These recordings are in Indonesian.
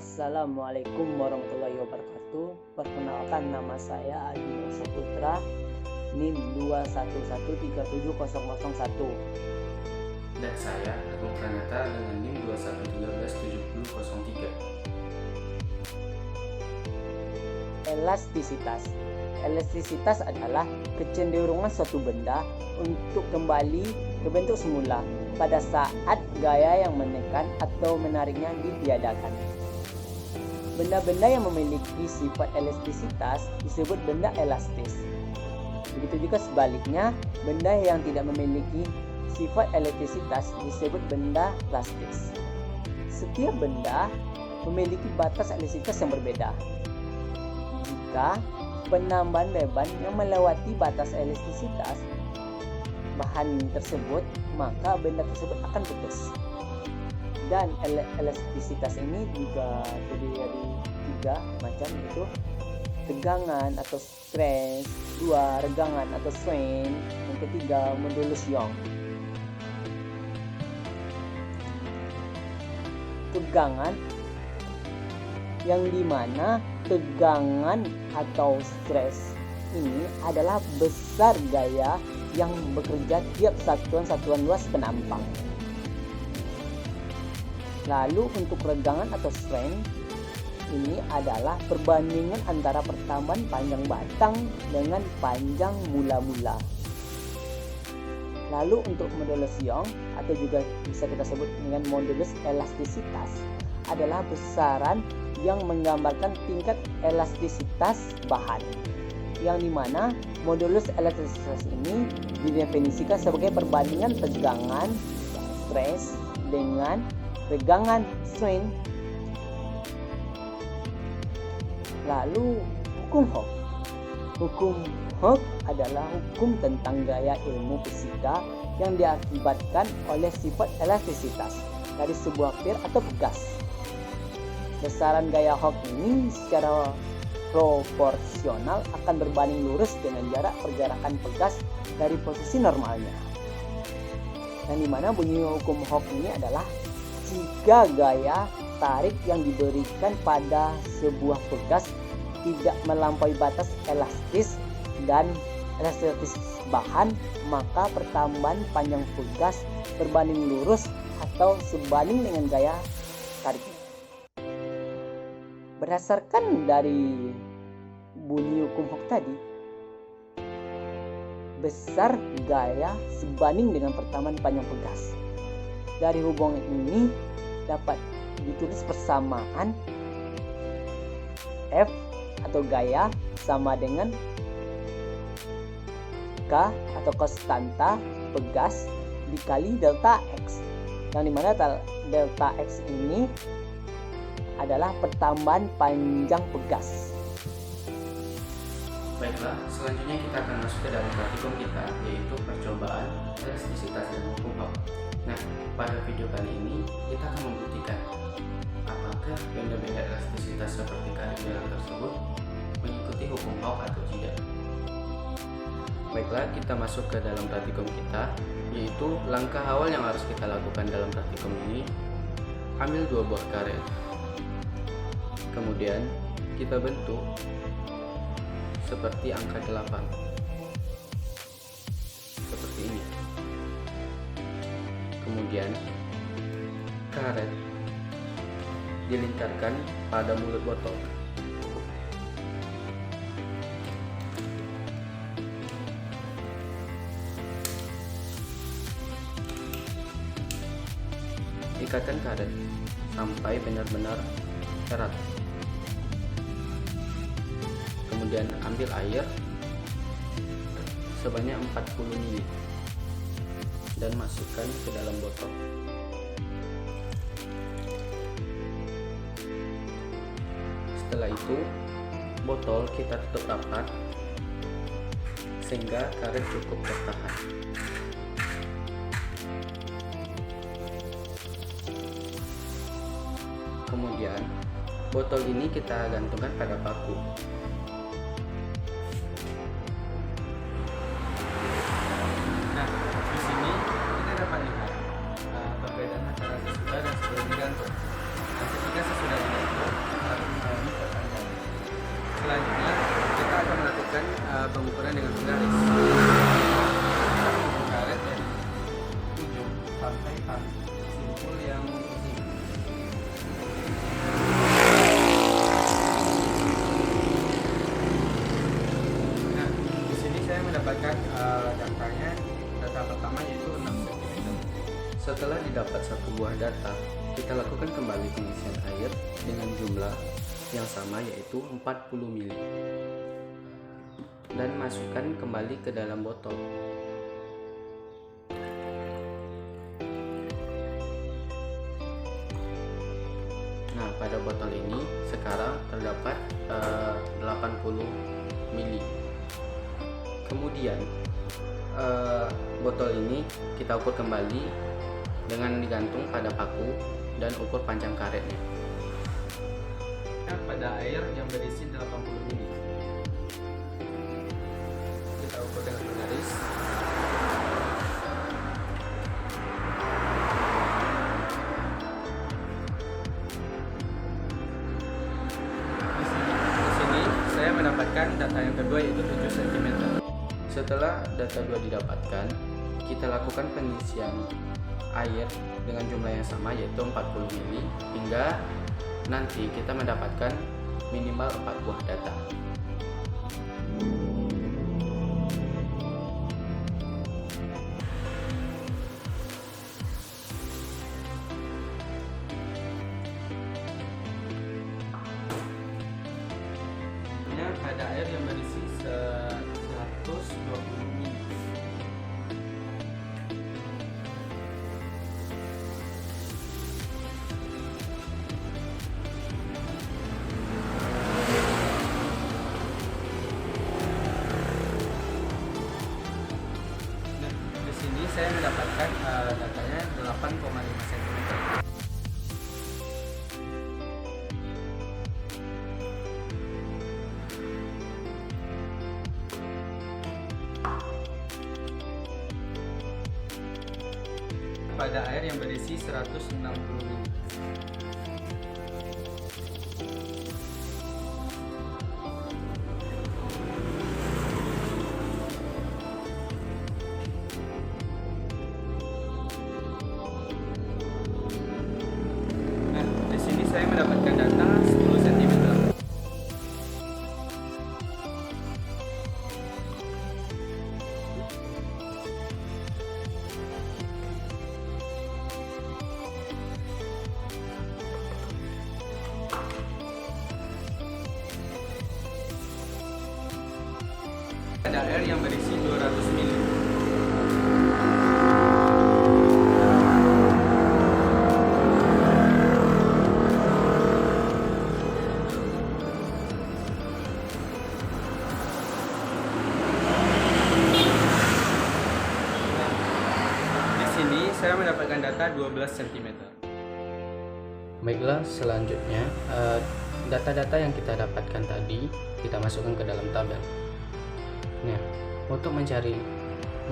Assalamualaikum warahmatullahi wabarakatuh. Perkenalkan, nama saya Adi Saputra, NIM 211370001. Dan saya Agung Pranata dengan NIM 21137003. Elastisitas. Elastisitas adalah kecenderungan suatu benda untuk kembali ke bentuk semula pada saat gaya yang menekan atau menariknya ditiadakan. Benda-benda yang memiliki sifat elastisitas disebut benda elastis. Begitu juga sebaliknya, benda yang tidak memiliki sifat elastisitas disebut benda plastis. Setiap benda memiliki batas elastisitas yang berbeda. Jika penambahan beban yang melewati batas elastisitas bahan tersebut, maka benda tersebut akan putus. Dan elastisitas ini juga terdiri dari 3 macam, yaitu tegangan atau stress, 2 regangan atau strain, yang ketiga modulus Young. Tegangan yang dimana tegangan atau stres ini adalah besar gaya yang bekerja tiap satuan luas penampang. Lalu untuk regangan atau strain ini adalah perbandingan antara pertambahan panjang batang dengan panjang mula-mula. Lalu untuk modulus Young atau juga bisa kita sebut dengan modulus elastisitas adalah besaran yang menggambarkan tingkat elastisitas bahan, yang dimana modulus elastisitas ini didefinisikan sebagai perbandingan tegangan stres dengan regangan strain. Lalu hukum Hooke. Hukum Hooke adalah hukum tentang gaya ilmu fisika yang diakibatkan oleh sifat elastisitas dari sebuah pir atau pegas. Besaran gaya Hooke ini secara proporsional akan berbanding lurus dengan jarak pergerakan pegas dari posisi normalnya. Yang dimana bunyi hukum Hooke ini adalah jika gaya tarik yang diberikan pada sebuah pegas tidak melampaui batas elastis dan elastis bahan, maka pertambahan panjang pegas berbanding lurus atau sebanding dengan gaya tariknya. Berdasarkan dari bunyi hukum Hooke tadi, besar gaya sebanding dengan pertambahan panjang pegas. Dari hubungan ini dapat ditulis persamaan F atau gaya sama dengan K atau konstanta pegas dikali delta X, yang dimana delta X ini adalah pertambahan panjang pegas. Baiklah, selanjutnya kita akan masuk ke dalam praktikum kita, yaitu percobaan elastisitas dan hukum Hooke. Nah, pada video kali ini kita akan membuktikan apakah benda-benda elastisitas seperti karet belang tersebut mengikuti hukum Hooke atau tidak. Baiklah, kita masuk ke dalam praktikum kita, yaitu langkah awal yang harus kita lakukan dalam praktikum ini. Ambil 2 buah karet, kemudian kita bentuk seperti angka 8 seperti ini. Kemudian karet dilingkarkan pada mulut botol. Ikatkan karet sampai benar-benar erat. Kemudian ambil air sebanyak 40 ml dan masukkan ke dalam botol. Setelah itu, botol kita tutup rapat sehingga karet cukup tertahan. Kemudian, botol ini kita gantungkan pada paku. Nah, di sini kita dapat lihat perbedaan antara sesudah dan sebelum digantung. Nah, ketika sesudah digantung, pengukuran dengan penggaris. Karet dari ujung sampai simpul yang ini. Nah, di sini saya mendapatkan datanya. Data pertama yaitu 6 cm. Setelah didapat satu buah data, kita lakukan kembali pengisian air dengan jumlah yang sama yaitu 40 ml dan masukkan kembali ke dalam botol. Nah, pada botol ini sekarang terdapat 80 ml. Kemudian botol ini kita ukur kembali dengan digantung pada paku dan ukur panjang karetnya. Pada air yang berisi 80 ml, kita ukur dengan penggaris. Di sini saya mendapatkan data yang kedua yaitu 7 cm. Setelah data 2 didapatkan, kita lakukan pengisian air dengan jumlah yang sama yaitu 40 ml hingga nanti kita mendapatkan minimal 4 buah data. Pada air yang berisi 120 ml. Saya mendapatkan datanya 8,5 cm. Pada air yang berisi 160 ml. Saya mendapatkan data 10 cm. Ada air yang berisi 200 ml. Saya mendapatkan data 12 cm. Baiklah, selanjutnya data-data yang kita dapatkan tadi kita masukkan ke dalam tabel. Nah, untuk mencari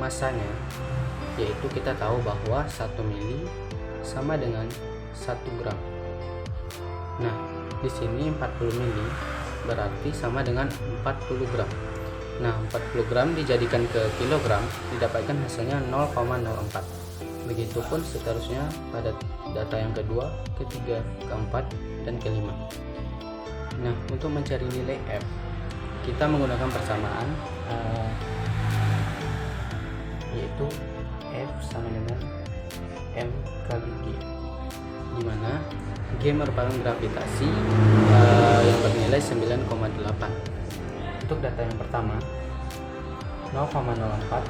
masanya, yaitu kita tahu bahwa 1 mili sama dengan 1 gram. Nah, di sini 40 mili berarti sama dengan 40 gram. Nah, 40 gram dijadikan ke kilogram didapatkan hasilnya 0,04. Begitupun seterusnya pada data yang kedua, ketiga, keempat, dan kelima. Nah, untuk mencari nilai F, kita menggunakan persamaan yaitu F sama dengan M kali G, di mana G merupakan gravitasi yang bernilai 9,8. Untuk data yang pertama, 0,04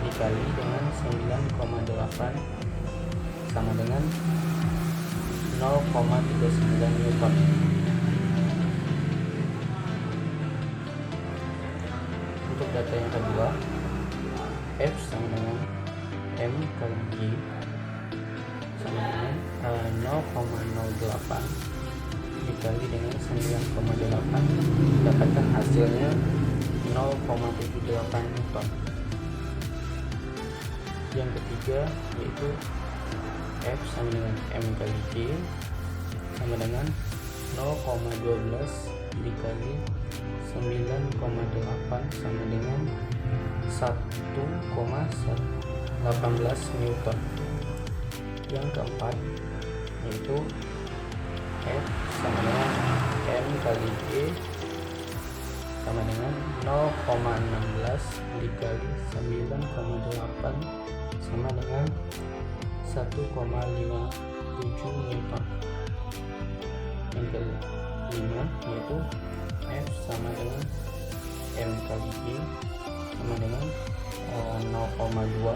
dikali dengan 9,8 sama dengan 0,39 Newton. Untuk data yang kedua, F sama dengan M kali G sama dengan 0,08 dikali dengan 9,8, dapatkan hasilnya 0,78 Newton. Yang ketiga yaitu F sama dengan M kali G sama dengan 0,12 dikali sama dengan 1,18 Newton. Yang keempat yaitu F sama dengan M kali G sama dengan 0,16 dikali 9,8 sama dengan 1,57 Newton. Yang kelima yaitu F sama dengan M kali G sama dengan 0,2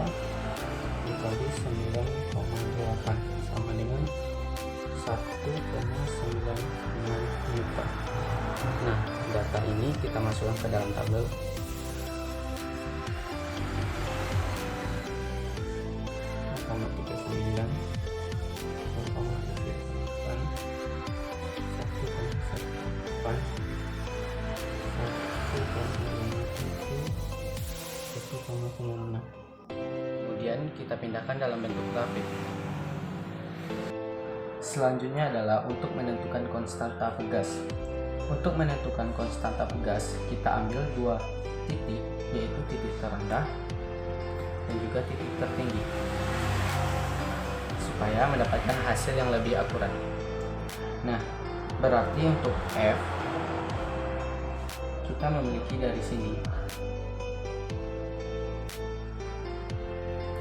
dikali 9,8 sama dengan 1,96 Newton. Nah, data ini kita masukkan ke dalam tabel. Kemudian kita pindahkan dalam bentuk grafik. Selanjutnya adalah untuk menentukan konstanta pegas. Untuk menentukan konstanta pegas, kita ambil dua titik, yaitu titik terendah dan juga titik tertinggi, supaya mendapatkan hasil yang lebih akurat. Nah, berarti untuk F kita memiliki dari sini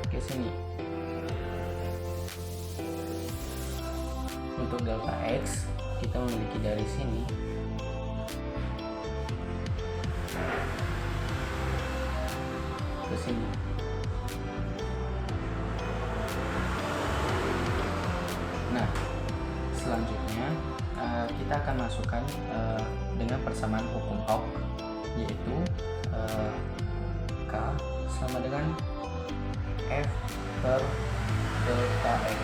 ke sini. Untuk delta X kita memiliki dari sini ke sini. Nah, selanjutnya kita akan masukkan dengan persamaan hukum Hooke, yaitu K sama dengan F per delta X.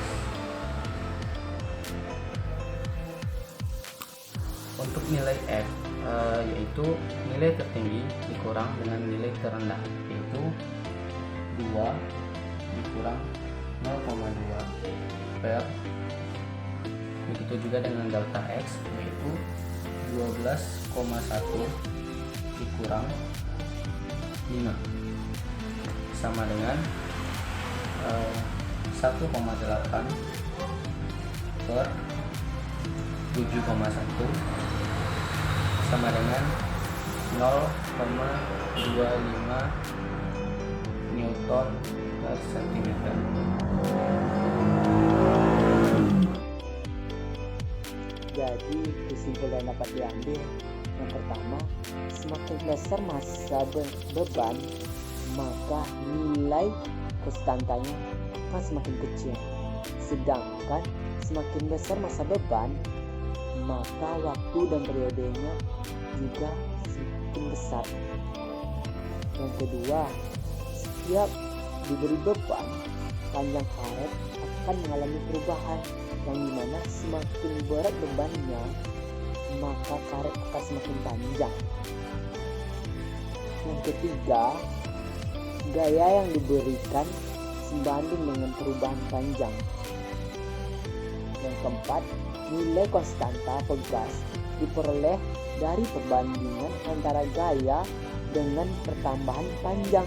Untuk nilai F yaitu nilai tertinggi dikurang dengan nilai terendah, yaitu 2 dikurang 0,2 per, begitu juga dengan delta X yaitu 12,1 dikurang 5 sama dengan 1,8 per 7,1 sama dengan 0,25 Newton per cm. Jadi kesimpulan dapat diambil, yang pertama, semakin besar massa beban, maka nilai konstantanya akan semakin kecil. Sedangkan semakin besar massa beban, maka waktu dan periodenya juga semakin besar. Yang kedua, setiap diberi beban, panjang karet akan mengalami perubahan, yang dimana semakin berat bebannya, maka karet akan semakin panjang. Yang ketiga, gaya yang diberikan sebanding dengan perubahan panjang. Yang keempat, nilai konstanta pegas diperoleh dari perbandingan antara gaya dengan pertambahan panjang.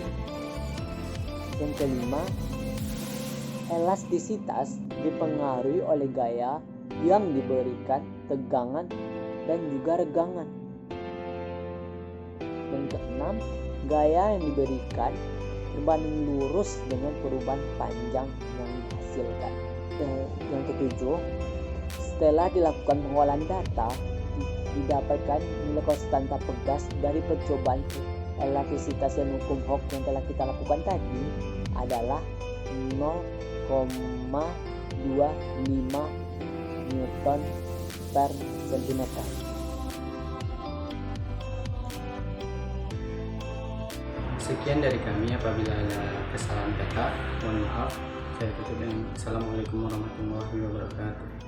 Yang kelima, elastisitas dipengaruhi oleh gaya yang diberikan, tegangan dan juga regangan. Yang keenam, gaya yang diberikan berbanding lurus dengan perubahan panjang yang dihasilkan. Yang ketujuh, setelah dilakukan pengolahan data, didapatkan nilai konstanta pegas dari percobaan elastisitas dan hukum Hooke yang telah kita lakukan tadi adalah 0,25 Newton per cm. Sekian dari kami. Apabila ada kesalahan kata, mohon maaf. Saya tutup dengan Assalamualaikum warahmatullahi wabarakatuh.